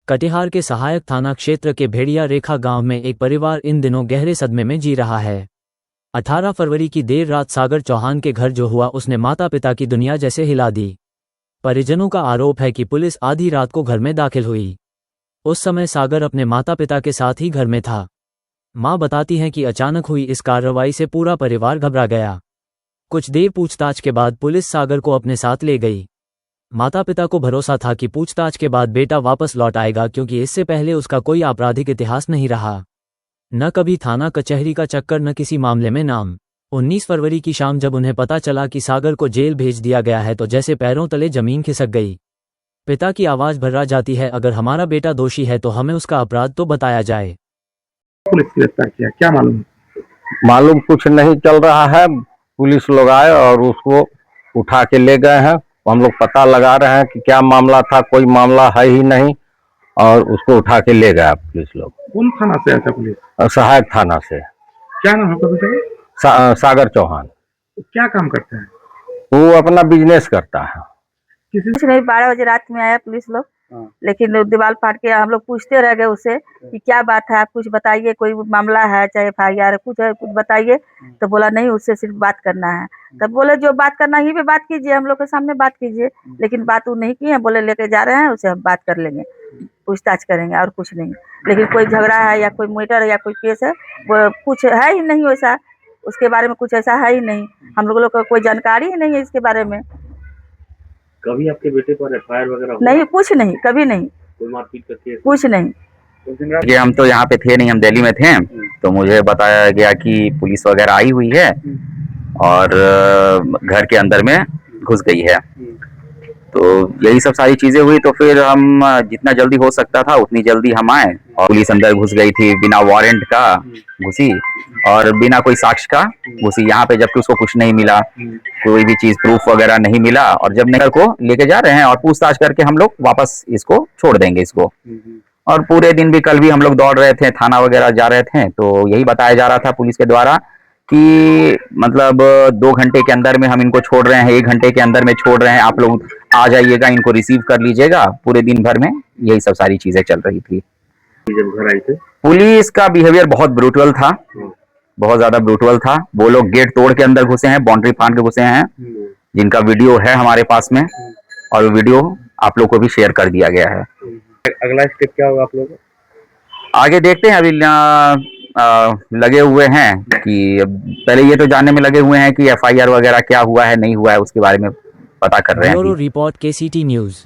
कटिहार के सहायक थाना क्षेत्र के भेड़िया रेखा गांव में एक परिवार इन दिनों गहरे सदमे में जी रहा है। 18 फरवरी की देर रात सागर चौहान के घर जो हुआ उसने माता पिता की दुनिया जैसे हिला दी। परिजनों का आरोप है कि पुलिस आधी रात को घर में दाखिल हुई। उस समय सागर अपने माता पिता के साथ ही घर में था। मां बताती हैं कि अचानक हुई इस कार्रवाई से पूरा परिवार घबरा गया। कुछ देर पूछताछ के बाद पुलिस सागर को अपने साथ ले गई। माता पिता को भरोसा था कि पूछताछ के बाद बेटा वापस लौट आएगा, क्योंकि इससे पहले उसका कोई आपराधिक इतिहास नहीं रहा। न कभी थाना कचहरी का चक्कर, न किसी मामले में नाम। 19 फरवरी की शाम जब उन्हें पता चला कि सागर को जेल भेज दिया गया है तो जैसे पैरों तले जमीन खिसक गई। पिता की आवाज भर्रा जाती है, अगर हमारा बेटा दोषी है तो हमें उसका अपराध तो बताया जाए। पुलिस गिरफ्तार किया, क्या मालूम कुछ नहीं चल रहा है। पुलिस लोग आए और उसको उठा के ले गए हैं। हम लोग पता लगा रहे हैं कि क्या मामला था, कोई मामला है ही नहीं, और उसको उठा के ले गया पुलिस लोग। कौन थाना से आया था पुलिस? सहायक थाना से। क्या नाम है? सागर चौहान। क्या काम करते हैं? वो अपना बिजनेस करता है। कुछ नहीं, 12 बजे रात में आया पुलिस लोग, लेकिन दीवार फाड़ के हम लोग पूछते रह गए उससे कि क्या बात है, आप कुछ बताइए, कोई मामला है चाहे FIR कुछ है, कुछ बताइए। तो बोला नहीं, उससे सिर्फ बात करना है। तब बोले जो बात करना ही पे बात कीजिए, हम लोग के सामने बात कीजिए। लेकिन बात वो नहीं की है, बोले लेके जा रहे हैं, उससे हम बात कर लेंगे, पूछताछ करेंगे और कुछ नहीं। लेकिन कोई झगड़ा है या कोई मैटर है या कोई केस है, वो कुछ है ही नहीं वैसा, उसके बारे में कुछ ऐसा है ही नहीं। हम लोग को कोई जानकारी ही नहीं है इसके बारे में। कभी आपके बेटे पर FIR वगैरह? नहीं, कुछ नहीं, कभी नहीं, कोई मारपीट का केस? कुछ नहीं। ये हम तो यहाँ पे थे नहीं, हम दिल्ली में थे। तो मुझे बताया गया कि पुलिस वगैरह आई हुई है और घर के अंदर में घुस गई है। तो यही सब सारी चीजें हुई। तो फिर हम जितना जल्दी हो सकता था उतनी जल्दी हम आए, और पुलिस अंदर घुस गई थी, बिना वारंट का घुसी और बिना कोई साक्ष्य का घुसी यहाँ पे, जबकि उसको कुछ नहीं मिला, कोई भी चीज प्रूफ वगैरह नहीं मिला। और जब नेकर को लेके जा रहे हैं और पूछताछ करके हम लोग वापस इसको छोड़ देंगे इसको। और पूरे दिन भी कल भी हम लोग दौड़ रहे थे, थाना वगैरह जा रहे थे, तो यही बताया जा रहा था पुलिस के द्वारा कि मतलब 2 घंटे के अंदर में हम इनको छोड़ रहे हैं, 1 घंटे के अंदर में छोड़ रहे हैं, आप लोग आ जाइएगा, इनको रिसीव कर लीजिएगा। पूरे दिन भर में यही सब सारी चीजें चल रही थी। जब घर आई थे पुलिस का बिहेवियर बहुत ब्रूटल था, बहुत ज्यादा ब्रूटल था। वो लोग गेट तोड़ के अंदर घुसे हैं, बाउंड्री फाड़ के घुसे हैं, जिनका वीडियो है हमारे पास में, और वो वीडियो आप लोग को भी शेयर कर दिया गया है। अगला स्टेप क्या होगा आप लोगों का? आगे देखते हैं। अभी लगे हुए हैं कि पहले ये तो जानने में लगे हुए हैं कि FIR वगैरह क्या हुआ है नहीं हुआ है, उसके बारे में पता कर रहे हैं। Bureau report KCT news.